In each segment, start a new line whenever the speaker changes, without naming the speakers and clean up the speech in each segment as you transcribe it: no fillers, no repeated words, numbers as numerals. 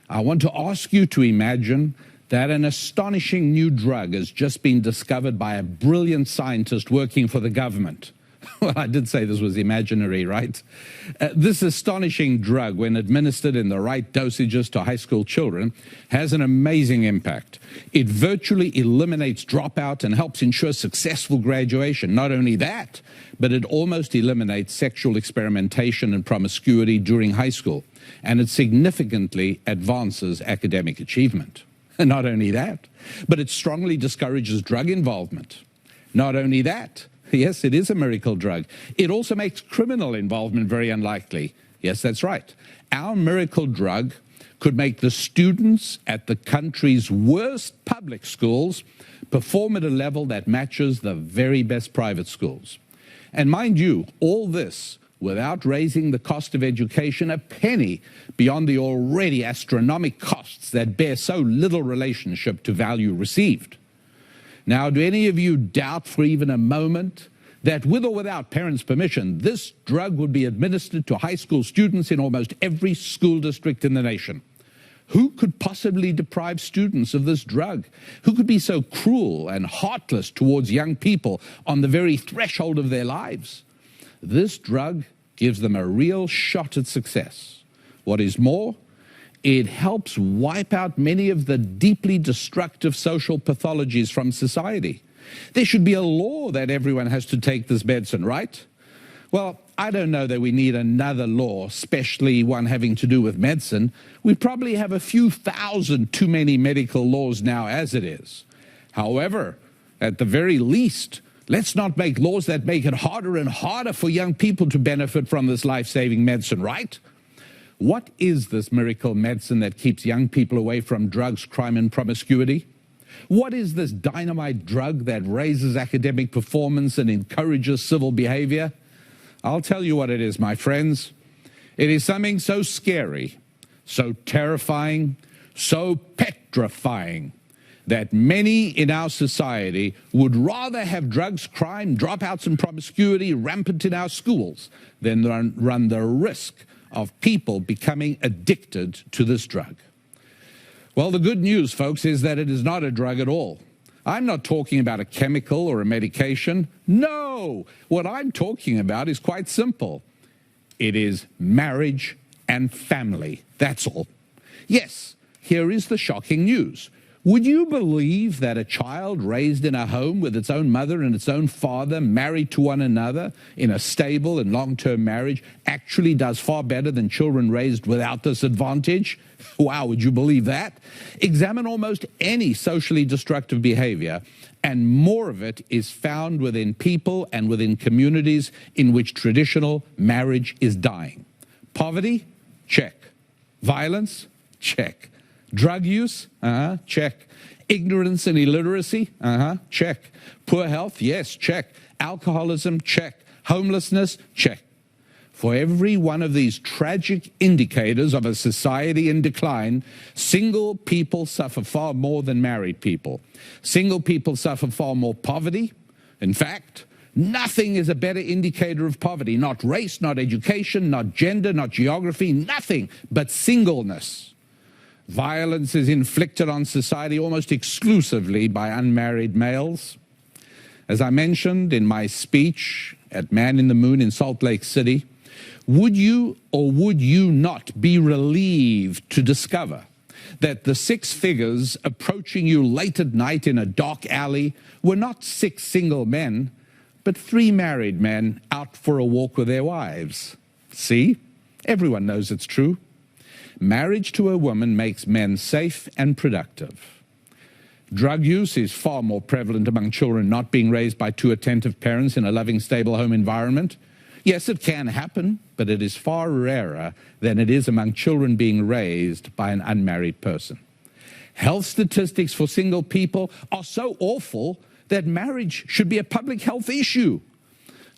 I want to ask you to imagine that an astonishing new drug has just been discovered by a brilliant scientist working for the government. Well, I did say this was imaginary, right? This astonishing drug, when administered in the right dosages to high school children, has an amazing impact. It virtually eliminates dropout and helps ensure successful graduation. Not only that, but it almost eliminates sexual experimentation and promiscuity during high school, and it significantly advances academic achievement. And not only that, but it strongly discourages drug involvement. Not only that, yes, it is a miracle drug. It also makes criminal involvement very unlikely. Yes, that's right. Our miracle drug could make the students at the country's worst public schools perform at a level that matches the very best private schools. And mind you, all this without raising the cost of education a penny beyond the already astronomical costs that bear so little relationship to value received. Now, do any of you doubt for even a moment that with or without parents' permission, this drug would be administered to high school students in almost every school district in the nation? Who could possibly deprive students of this drug? Who could be so cruel and heartless towards young people on the very threshold of their lives? This drug gives them a real shot at success. What is more, it helps wipe out many of the deeply destructive social pathologies from society. There should be a law that everyone has to take this medicine, right? Well, I don't know that we need another law, especially one having to do with medicine. We probably have a few thousand too many medical laws now as it is. However, at the very least, let's not make laws that make it harder and harder for young people to benefit from this life-saving medicine, right? What is this miracle medicine that keeps young people away from drugs, crime, and promiscuity? What is this dynamite drug that raises academic performance and encourages civil behavior? I'll tell you what it is, my friends. It is something so scary, so terrifying, so petrifying, that many in our society would rather have drugs, crime, dropouts, and promiscuity rampant in our schools than run the risk of people becoming addicted to this drug. Well, the good news, folks, is that it is not a drug at all. I'm not talking about a chemical or a medication. No! What I'm talking about is quite simple. It is marriage and family. That's all. Yes, here is the shocking news. Would you believe that a child raised in a home with its own mother and its own father, married to one another in a stable and long-term marriage, actually does far better than children raised without this advantage? Wow, would you believe that? Examine almost any socially destructive behavior, and more of it is found within people and within communities in which traditional marriage is dying. Poverty? Check. Violence? Check. Drug use? Check. Ignorance and illiteracy? Check. Poor health? Yes, check. Alcoholism? Check. Homelessness? Check. For every one of these tragic indicators of a society in decline, single people suffer far more than married people. Single people suffer far more poverty. In fact, nothing is a better indicator of poverty. Not race, not education, not gender, not geography, nothing but singleness. Violence is inflicted on society almost exclusively by unmarried males. As I mentioned in my speech at Man in the Moon in Salt Lake City, would you or would you not be relieved to discover that the 6 figures approaching you late at night in a dark alley were not 6 single men, but 3 married men out for a walk with their wives? See? Everyone knows it's true. Marriage to a woman makes men safe and productive. Drug use is far more prevalent among children not being raised by 2 attentive parents in a loving, stable home environment. Yes, it can happen, but it is far rarer than it is among children being raised by an unmarried person. Health statistics for single people are so awful that marriage should be a public health issue.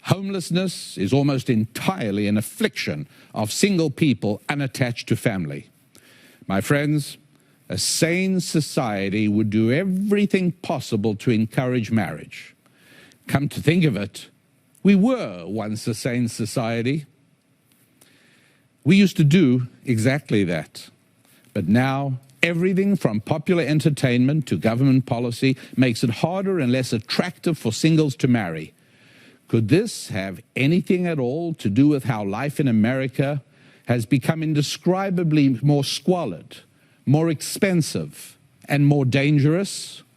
Homelessness is almost entirely an affliction of single people unattached to family. My friends, a sane society would do everything possible to encourage marriage. Come to think of it, we were once a sane society. We used to do exactly that. But now, everything from popular entertainment to government policy makes it harder and less attractive for singles to marry. Could this have anything at all to do with how life in America has become indescribably more squalid, more expensive, and more dangerous?